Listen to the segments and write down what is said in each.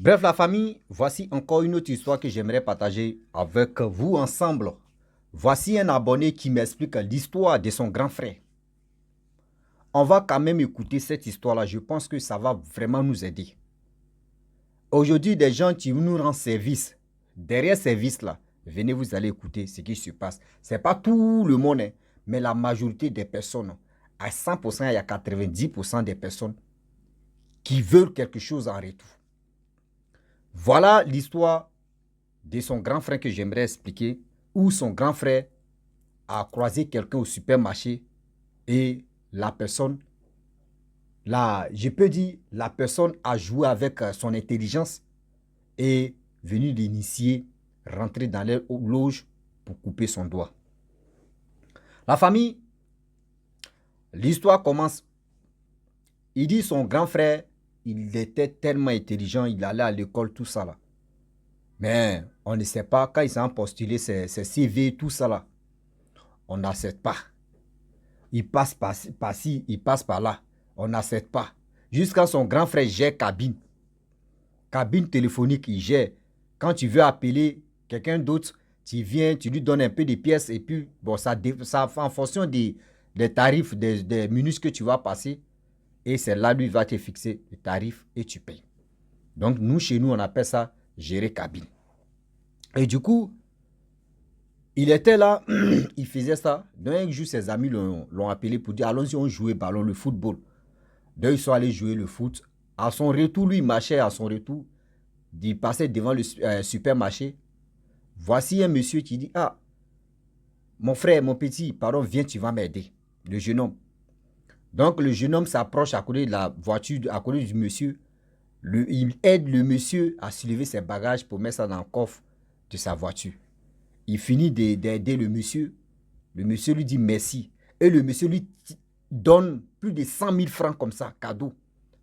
Bref, la famille, voici encore une autre histoire que j'aimerais partager avec vous ensemble. Voici un abonné qui m'explique l'histoire de son grand frère. On va quand même écouter cette histoire-là. Je pense que ça va vraiment nous aider. Aujourd'hui, des gens qui nous rendent service. Derrière service-là, venez, vous allez écouter ce qui se passe. Ce n'est pas tout le monde, hein, mais la majorité des personnes. À 100%, il y a 90% des personnes qui veulent quelque chose en retour. Voilà l'histoire de son grand frère que j'aimerais expliquer, où son grand frère a croisé quelqu'un au supermarché et la personne, je peux dire, la personne a joué avec son intelligence et venu l'initier, rentrer dans leur loge pour couper son doigt. La famille, l'histoire commence. Il dit son grand frère, il était tellement intelligent, il allait à l'école, tout ça là. Mais on ne sait pas, quand ils ont postulé ses CV, tout ça là, on n'accepte pas. Il passe par-ci, il passe par là. On n'accepte pas. Jusqu'à son grand frère gère cabine. Cabine téléphonique, il gère. Quand tu veux appeler quelqu'un d'autre, tu viens, tu lui donnes un peu de pièces et puis, bon, ça en fonction des tarifs, des minutes que tu vas passer. Et c'est là, lui, va te fixer le tarif et tu payes. Donc, nous, chez nous, on appelle ça gérer cabine. Et du coup, il était là, il faisait ça. Donc, un jour, ses amis l'ont appelé pour dire, allons-y, on jouait ballon, le football. Donc, ils sont allés jouer le foot. À son retour, lui, il marchait à son retour. Il passait devant le supermarché. Voici un monsieur qui dit, ah, mon frère, mon petit, pardon, viens, tu vas m'aider. Le jeune homme. Donc, le jeune homme s'approche à côté de la voiture, à côté du monsieur. Il aide le monsieur à soulever ses bagages pour mettre ça dans le coffre de sa voiture. Il finit d'aider le monsieur. Le monsieur lui dit merci. Et le monsieur lui donne plus de 100 000 francs comme ça, cadeau.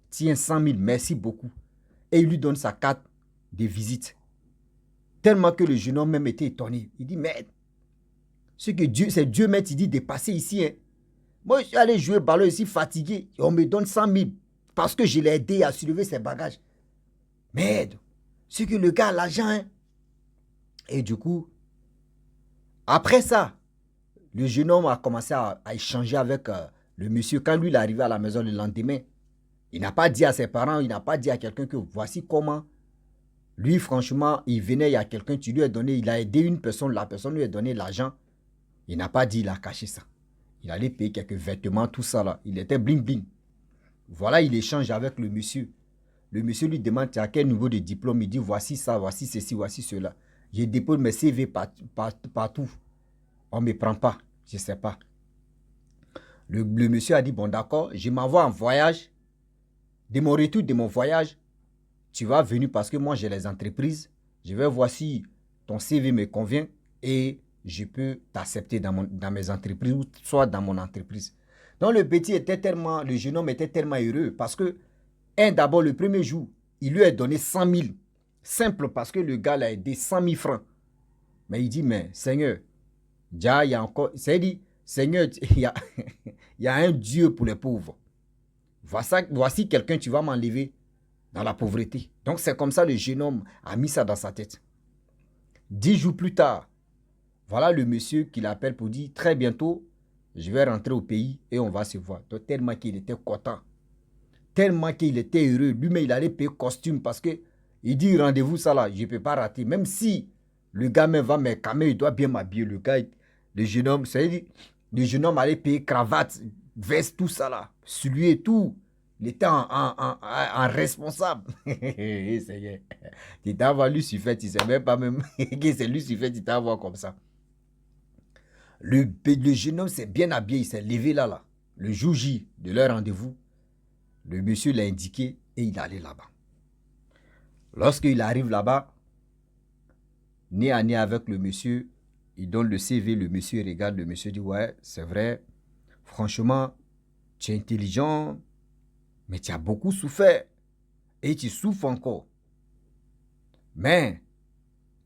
Tiens, 100 000, merci beaucoup. Et il lui donne sa carte de visite. Tellement que le jeune homme même était étonné. Il dit, mais c'est Dieu, mais il dit de passer ici. Hein. Moi, je suis allé jouer ballon ici fatigué. Et on me donne 100 000 parce que je l'ai aidé à soulever ses bagages. Merde, c'est que le gars a l'argent. Hein. Et du coup, après ça, le jeune homme a commencé à échanger avec le monsieur. Quand lui, il est arrivé à la maison le lendemain, il n'a pas dit à ses parents, il n'a pas dit à quelqu'un que voici comment. Lui, franchement, il venait, il y a quelqu'un, tu lui as donné, il a aidé une personne, la personne lui a donné l'argent. Il n'a pas dit, il a caché ça. Il allait payer quelques vêtements, tout ça là. Il était bling bling. Voilà, il échange avec le monsieur. Le monsieur lui demande, tu as quel niveau de diplôme? Il dit, voici ça, voici ceci, voici cela. Je dépose mes CV partout. On ne me prend pas, je ne sais pas. Le monsieur a dit, bon d'accord, je m'envoie en voyage. De mon retour de mon voyage, tu vas venir parce que moi j'ai les entreprises. Je vais voir si ton CV me convient et je peux t'accepter dans mes entreprises ou soit dans mon entreprise. Donc le jeune homme était tellement heureux parce que, d'abord le premier jour, il lui a donné 100 000. Simple parce que le gars l'a aidé 100 000 francs. Mais il dit, mais Seigneur, déjà il y a encore, c'est dit, Seigneur, il y a un Dieu pour les pauvres. Voici quelqu'un, tu vas m'enlever dans la pauvreté. Donc c'est comme ça le jeune homme a mis ça dans sa tête. 10 jours plus tard, voilà le monsieur qui l'appelle pour dire très bientôt, je vais rentrer au pays et on va se voir. Donc tellement qu'il était content, tellement qu'il était heureux. Lui-même il allait payer costume parce que il dit rendez-vous ça là, je ne peux pas rater. Même si le gars même va me calmer, il doit bien m'habiller. Le jeune homme, le jeune homme allait payer cravate, veste, tout ça là, celui et tout. Il était en responsable. Seigneur. Tu t'envoies Lucifer, tu ne sais même pas même que c'est Lucifer, tu t'envoies comme ça. Le jeune homme s'est bien habillé, il s'est levé là. Le jour J de leur rendez-vous, le monsieur l'a indiqué et il allait là-bas. Lorsqu'il arrive là-bas, nez à nez avec le monsieur, il donne le CV, le monsieur regarde, le monsieur dit, ouais, c'est vrai, franchement, tu es intelligent, mais tu as beaucoup souffert et tu souffres encore. Mais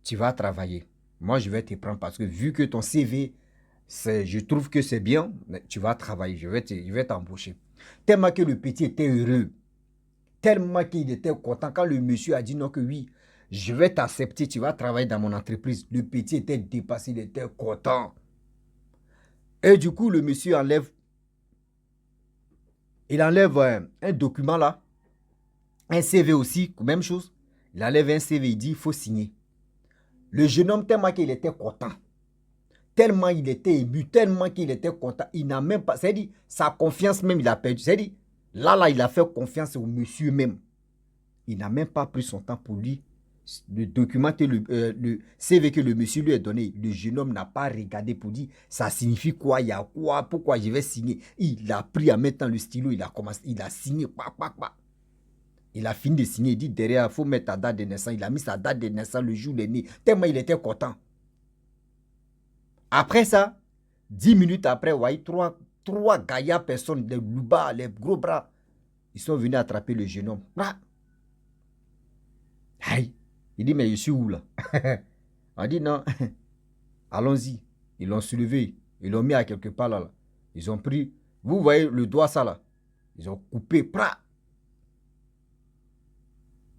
tu vas travailler. Moi, je vais te prendre parce que vu que ton CV, je trouve que c'est bien, tu vas travailler, je vais t'embaucher. Tellement que le petit était heureux. Tellement qu'il était content quand le monsieur a dit non que oui, je vais t'accepter, tu vas travailler dans mon entreprise. Le petit était dépassé, il était content. Et du coup, le monsieur enlève, un document là, un CV aussi, même chose. Il enlève un CV, il dit il faut signer. Le jeune homme, tellement qu'il était content, tellement il était ému, tellement qu'il était content, il n'a même pas, c'est-à-dire sa confiance même, il a perdu. C'est-à-dire, là, il a fait confiance au monsieur même. Il n'a même pas pris son temps pour lui le documenter le CV que le monsieur lui a donné. Le jeune homme n'a pas regardé pour dire ça signifie quoi, il y a quoi, pourquoi je vais signer. Il a pris en mettant le stylo, il a commencé, il a signé, Il a fini de signer, il dit derrière, il faut mettre ta date de naissance. Il a mis sa date de naissance le jour de né, tellement il était content. Après ça, 10 minutes après, vous voyez, trois gaillards personnes, les loubas, les gros bras, ils sont venus attraper le jeune homme. Aïe. Il dit, mais je suis où là? On dit, non, allons-y. Ils l'ont soulevé, ils l'ont mis à quelque part là. Ils ont pris, vous voyez le doigt ça là. Ils ont coupé,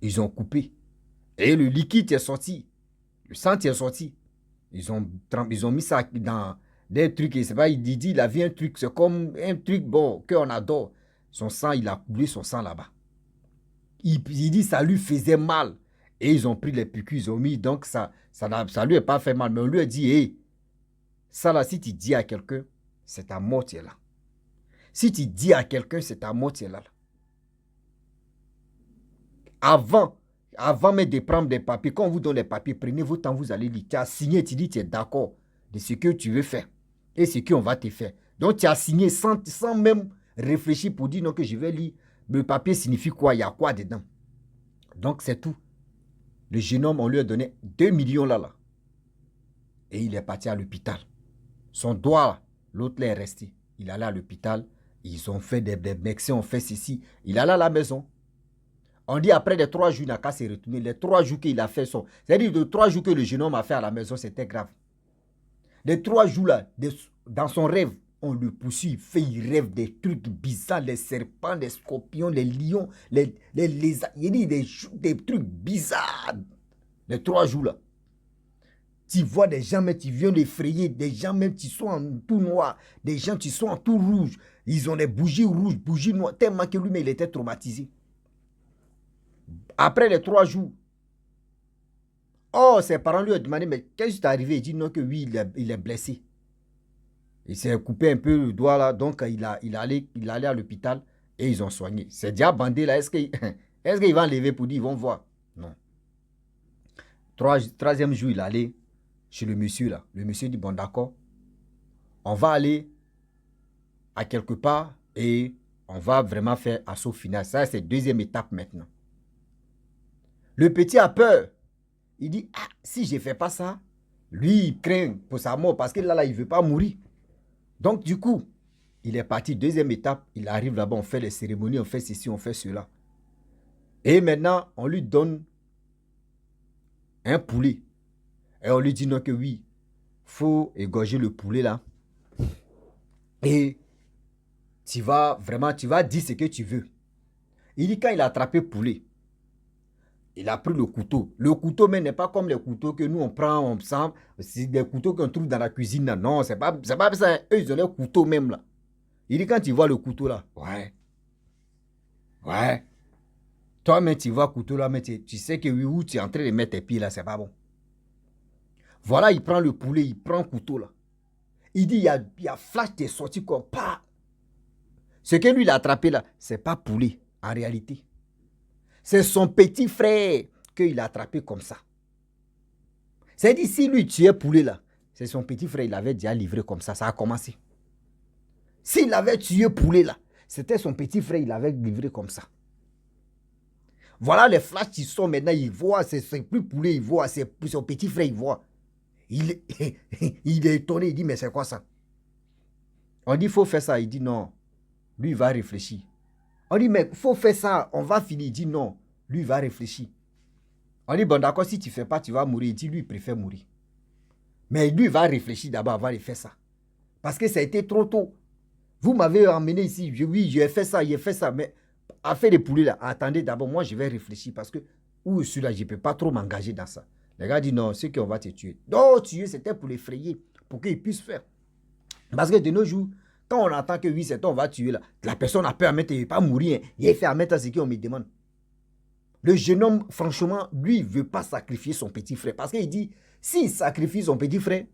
Ils ont coupé. Et le liquide est sorti. Le sang est sorti. Ils ont mis ça dans des trucs. Et c'est pas, il dit, il a vu un truc, c'est comme un truc bon qu'on adore. Son sang, il a coulé son sang là-bas. Il dit, ça lui faisait mal. Et ils ont pris les piqûres, ils ont mis, donc ça lui a pas fait mal. Mais on lui a dit, hé, ça là, si tu dis à quelqu'un, c'est ta mort, tu es là. Si tu dis à quelqu'un, c'est ta mort, tu es là. Avant même de prendre des papiers, quand on vous donne les papiers, prenez votre temps, vous allez lire. Tu as signé, tu dis, tu es d'accord de ce que tu veux faire et ce qu'on va te faire. Donc, tu as signé sans même réfléchir pour dire non, que je vais lire. Le papier signifie quoi, il y a quoi dedans. Donc, c'est tout. Le jeune homme, on lui a donné 2 millions là. Et il est parti à l'hôpital. Son doigt, l'autre est resté. Il allait à l'hôpital. Ils ont fait des médecins, ont fait ceci. Il allait à la maison. On dit après les 3 jours, il n'a qu'à se retourner. Les 3 jours qu'il a fait sont... C'est-à-dire les 3 jours que le jeune homme a fait à la maison, c'était grave. Les 3 jours là, dans son rêve, on le poursuit, il rêve des trucs bizarres, les serpents, les scorpions, les lions, les lézards. Il dit des trucs bizarres. Les 3 jours là. Tu vois des gens, mais tu viens l'effrayer. Des gens, même, qui sont en tout noir. Des gens qui sont en tout rouge. Ils ont des bougies rouges, bougies noires. Tellement que lui, mais il était traumatisé. Après les 3 jours, ses parents lui ont demandé, mais qu'est-ce qui t'est arrivé? Il dit non, que oui, il est blessé. Il s'est coupé un peu le doigt là, donc il allait à l'hôpital et ils ont soigné. Ces diables bandés là, est-ce qu'il va enlever pour dire, ils vont voir? Non. 3e jour, il allait chez le monsieur là. Le monsieur dit, bon d'accord, on va aller à quelque part et on va vraiment faire assaut final. Ça, c'est 2e étape maintenant. Le petit a peur. Il dit, si je ne fais pas ça, lui, il craint pour sa mort parce que là, il ne veut pas mourir. Donc, du coup, il est parti. 2e étape, il arrive là-bas, on fait les cérémonies, on fait ceci, on fait cela. Et maintenant, on lui donne un poulet. Et on lui dit non que oui, il faut égorger le poulet là. Et tu vas dire ce que tu veux. Il dit quand il a attrapé le poulet, il a pris le couteau. Le couteau, mais n'est pas comme les couteaux que nous, on prend, on sent. C'est des couteaux qu'on trouve dans la cuisine. Là. Non, c'est pas ça. Eux, ils ont les couteaux même là. Il dit, quand tu vois le couteau là, ouais. Toi-même, tu vois le couteau là, mais tu sais que oui, où tu es en train de mettre tes pieds là, c'est pas bon. Voilà, il prend le poulet, il prend le couteau là. Il dit, il y a flash qui est sorti comme pas. Ce que lui, il a attrapé là, c'est pas poulet, en réalité. C'est son petit frère qu'il a attrapé comme ça. C'est-à-dire, si lui tuait poulet là, c'est son petit frère, il avait déjà livré comme ça, ça a commencé. S'il avait tué poulet là, c'était son petit frère, il avait livré comme ça. Voilà les flashs qui sont maintenant, il voit, c'est plus poulet, il voit, c'est son petit frère, il voit. Il est étonné, il dit, mais c'est quoi ça? On dit, il faut faire ça. Il dit, non. Lui, il va réfléchir. On dit, mais il faut faire ça, on va finir. Il dit, non. Lui, il va réfléchir. On dit, bon, d'accord, si tu ne fais pas, tu vas mourir. Il dit, lui, il préfère mourir. Mais lui, il va réfléchir d'abord avant de faire ça. Parce que ça a été trop tôt. Vous m'avez emmené ici. Oui, j'ai fait ça, Mais affaire des poulets là, attendez d'abord, moi je vais réfléchir parce que, où je suis là, je ne peux pas trop m'engager dans ça. Les gars disent non, c'est qu'on va te tuer. Non, tuer, c'était pour l'effrayer, pour qu'ils puissent faire. Parce que de nos jours, quand on entend que oui, c'est toi, on va tuer là, la personne a peur à mettre, il ne va pas mourir. Hein. Il fait à mettre à ce qu'on me demande. Le jeune homme, franchement, lui, il ne veut pas sacrifier son petit frère. Parce qu'il dit, s'il sacrifie son petit frère,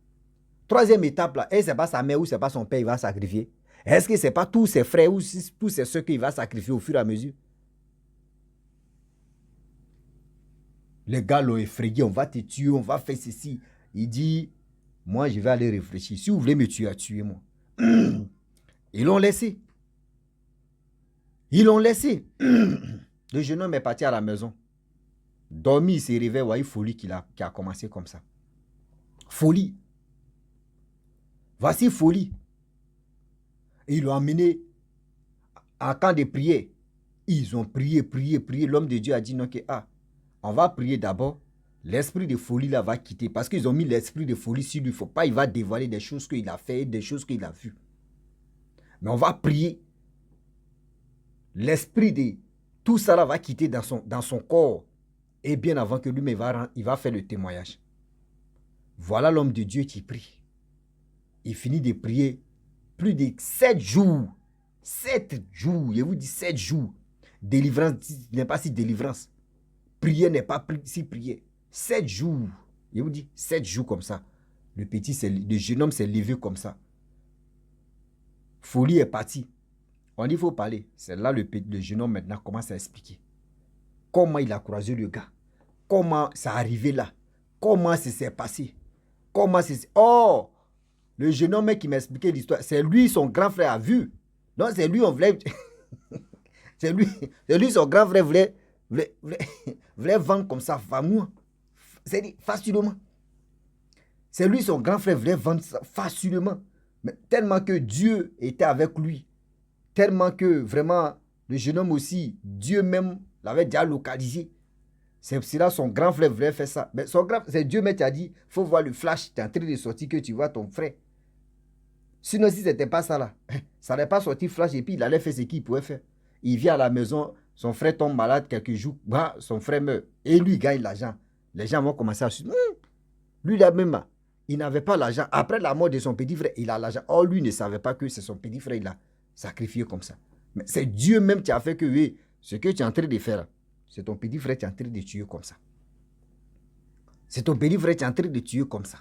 troisième étape là, et c'est pas sa mère ou c'est pas son père, il va sacrifier. Est-ce que c'est pas tous ses frères ou tous ses soeurs qu'il va sacrifier au fur et à mesure? Les gars l'ont effrayé, on va te tuer, on va faire ceci. Il dit, moi je vais aller réfléchir. Si vous voulez me tuer, tuez-moi. Ils l'ont laissé. Ils l'ont laissé. Le jeune homme est parti à la maison. Dormi, il s'est réveillé, voyez, folie qui a commencé comme ça. Folie. Voici folie. Et ils l'ont emmené en camp de prière. Ils ont prié, prié, prié. L'homme de Dieu a dit non, que on va prier d'abord. L'esprit de folie là va quitter. Parce qu'ils ont mis l'esprit de folie sur lui. Il ne faut pas, il va dévoiler des choses qu'il a fait, des choses qu'il a vues. Mais on va prier. L'esprit de tout ça là va quitter dans son corps. Et bien avant que lui, il va faire le témoignage. Voilà l'homme de Dieu qui prie. Il finit de prier plus de 7 jours. 7 jours, je vous dis 7 jours. Délivrance n'est pas si délivrance. Prière n'est pas si prière. 7 jours. Je vous dis 7 jours comme ça. Le jeune homme s'est levé comme ça. Folie est partie. On dit il faut parler. C'est là le jeune homme maintenant commence à expliquer. Comment il a croisé le gars. Comment ça arrivé là. Comment ça s'est passé. Comment c'est... Oh! Le jeune homme qui m'expliquait l'histoire, c'est lui, son grand frère a vu. Non, c'est lui, on voulait... c'est lui, son grand frère voulait vendre comme ça, moi. C'est dit, facilement. C'est lui, son grand frère voulait vendre ça facilement. Mais tellement que Dieu était avec lui. Tellement que vraiment, le jeune homme aussi, Dieu même l'avait déjà localisé. C'est là son grand frère voulait faire ça. Mais c'est Dieu même qui a dit, il faut voir le flash, tu es en train de sortir que tu vois ton frère. Sinon, si ce n'était pas ça là, ça n'allait pas sortir flash et puis il allait faire ce qu'il pouvait faire. Il vient à la maison, son frère tombe malade quelques jours, bah, son frère meurt. Et lui gagne l'argent. Les gens vont commencer à se dire, lui là même, il n'avait pas l'argent. Après la mort de son petit frère, il a l'argent. Or, lui ne savait pas que c'est son petit frère, il a sacrifié comme ça. Mais c'est Dieu même qui a fait que, oui, ce que tu es en train de faire, c'est ton petit frère qui est en train de tuer comme ça. C'est ton petit frère qui est en train de tuer comme ça.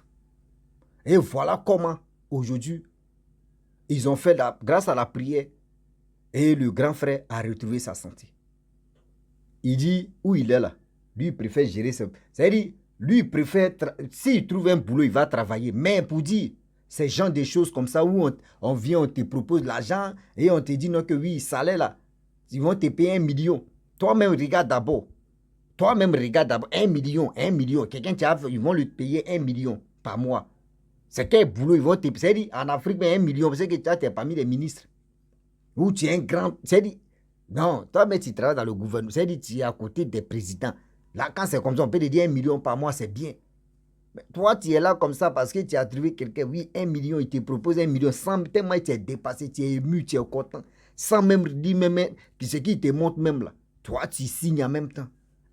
Et voilà comment, aujourd'hui, ils ont fait, grâce à la prière, et le grand frère a retrouvé sa santé. Il dit, où il est là, lui, il préfère gérer ça. C'est-à-dire, lui, il préfère, s'il trouve un boulot, il va travailler. Mais pour dire, ces gens des choses comme ça, où on vient, on te propose l'argent, et on te dit, non, que oui, salaire là, ils vont te payer 1 million. Toi-même, regarde d'abord. Toi-même, regarde d'abord, 1 million, 1 million. Quelqu'un qui a, ils vont lui payer 1 million par mois. C'est quel boulot ils vont te payer. C'est-à-dire, en Afrique, 1 million, parce que tu es parmi les ministres. Ou tu es un grand... C'est-à-dire, non, toi-même, tu travailles dans le gouvernement. C'est-à-dire, tu es à côté des présidents. Là, quand c'est comme ça, on peut te dire 1 million par mois, c'est bien. Mais toi, tu es là comme ça parce que tu as trouvé quelqu'un. Oui, 1 million, il te propose 1 million. Sans, tellement tu es dépassé, tu es ému, tu es content. Sans même dire, même, ce qui te montre même là. Toi, tu signes en même temps.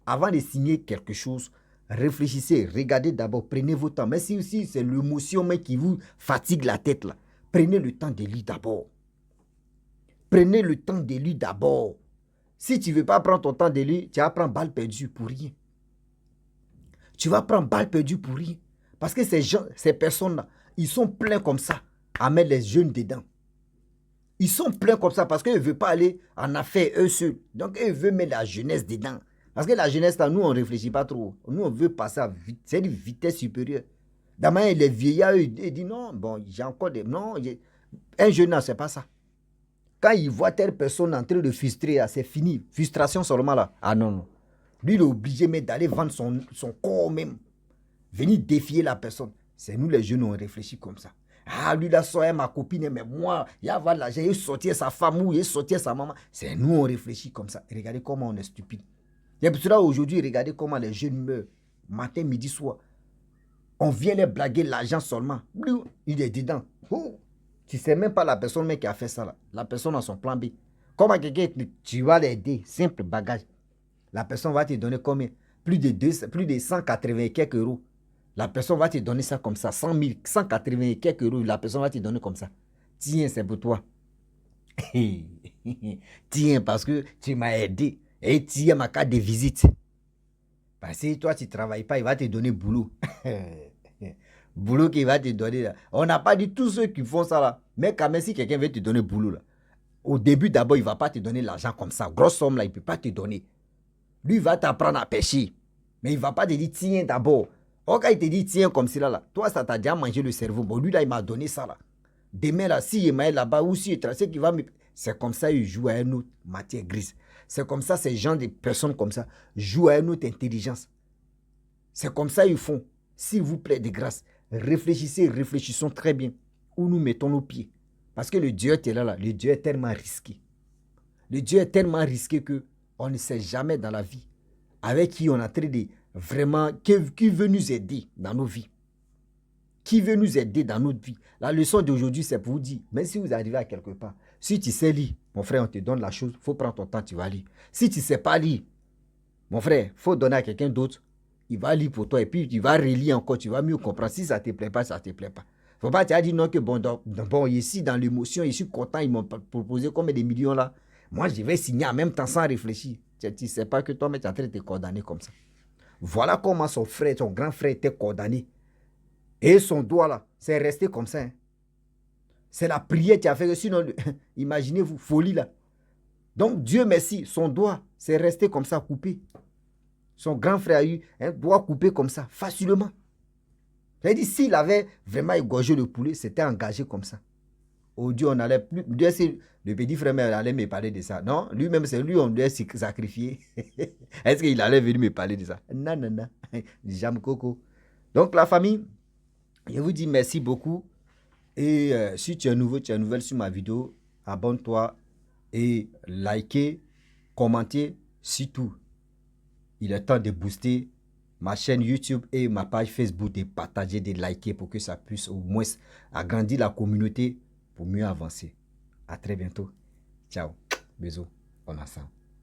Avant de signer quelque chose, réfléchissez, regardez d'abord, prenez votre temps. Mais si aussi c'est l'émotion qui vous fatigue la tête là, prenez le temps de lire d'abord. Prenez le temps de lire d'abord. Si tu ne veux pas prendre ton temps de lire, tu vas prendre balle perdue pour rien. Tu vas prendre balle perdue pour rien. Parce que ces personnes-là, ils sont pleins comme ça à mettre les jeunes dedans. Ils sont pleins comme ça parce qu'ils ne veulent pas aller en affaires eux seuls. Donc, ils veulent mettre la jeunesse dedans. Parce que la jeunesse, là, nous, on ne réfléchit pas trop. Nous, on veut passer à c'est une vitesse supérieure. D'abord, les vieillards, ils disent non, bon, j'ai encore des... Non, un jeune, ce n'est pas ça. Quand il voit telle personne en train de frustrer, c'est fini. Frustration seulement là. Ah non, non. Lui, il est obligé d'aller vendre son corps même. Venir défier la personne. C'est nous, les jeunes, on réfléchit comme ça. Ah, lui, là, ça, ma copine, mais moi, il va l'argent, il sortir sa femme ou il sortir sa maman. C'est nous, on réfléchit comme ça. Regardez comment on est stupide. Et pour cela, aujourd'hui, regardez comment les jeunes meurent. Matin, midi, soir. On vient les blaguer l'argent seulement. Il est dedans. Oh. Tu ne sais même pas la personne qui a fait ça là. La personne a son plan B. Comment quelqu'un, tu vas l'aider, simple bagage. La personne va te donner combien? Plus de 180 et quelques euros. La personne va te donner ça comme ça. 100 000, 180 et quelques euros. La personne va te donner comme ça. Tiens, c'est pour toi. Tiens, parce que tu m'as aidé. Et tiens ma carte de visite. Parce que toi, tu ne travailles pas, il va te donner boulot. Boulot qu'il va te donner là. On n'a pas dit tous ceux qui font ça là. Mais quand même, si quelqu'un veut te donner boulot là, au début d'abord, il ne va pas te donner l'argent comme ça. Grosse somme là, il ne peut pas te donner. Lui, il va t'apprendre à pêcher. Mais il ne va pas te dire tiens d'abord. Oh, quand il te dit tiens comme cela là, toi, ça t'a déjà mangé le cerveau. Bon, lui là, il m'a donné ça là. Demain là, si il m'a là-bas ou si il tracé qu'il va me. C'est comme ça il joue à une autre matière grise. C'est comme ça ces gens, des personnes comme ça, jouent à une autre intelligence. C'est comme ça ils font. S'il vous plaît, de grâce, réfléchissons très bien où nous mettons nos pieds. Parce que le Dieu est là, le Dieu est tellement risqué. Le Dieu est tellement risqué que on ne sait jamais dans la vie avec qui on a traité vraiment, qui veut nous aider dans nos vies. Qui veut nous aider dans notre vie. La leçon d'aujourd'hui, c'est pour vous dire, même si vous arrivez à quelque part, si tu sais lire, mon frère, on te donne la chose, il faut prendre ton temps, tu vas lire. Si tu ne sais pas lire, mon frère, il faut donner à quelqu'un d'autre, il va lire pour toi et puis tu vas relire encore, tu vas mieux comprendre. Si ça ne te plaît pas, ça ne te plaît pas. Il ne faut pas te dire non que bon, ici, dans l'émotion, je suis content, ils m'ont proposé combien de millions là. Moi, je vais signer en même temps sans réfléchir. Tu ne sais pas que toi, mais tu es en train de te condamner comme ça. Voilà comment son frère, son grand frère était condamné. Et son doigt là, c'est resté comme ça. Hein. C'est la prière qui a fait que sinon, imaginez-vous, folie là. Donc Dieu merci, son doigt, c'est resté comme ça, coupé. Son grand frère a eu un doigt coupé comme ça, facilement. C'est-à-dire, s'il avait vraiment égorgé le poulet, c'était engagé comme ça. Oh Dieu, on n'allait plus. Le petit frère allait me parler de ça. Non, lui-même, c'est lui, on doit sacrifier. Est-ce qu'il allait venir me parler de ça? Non, non, non. J'aime coco. Donc la famille, je vous dis merci beaucoup. Et si tu es nouveau, tu es nouvelle sur ma vidéo, abonne-toi et likez, commentez, surtout. Il est temps de booster ma chaîne YouTube et ma page Facebook, de partager, de liker pour que ça puisse au moins agrandir la communauté pour mieux avancer. À très bientôt. Ciao. Bisous. On ensemble.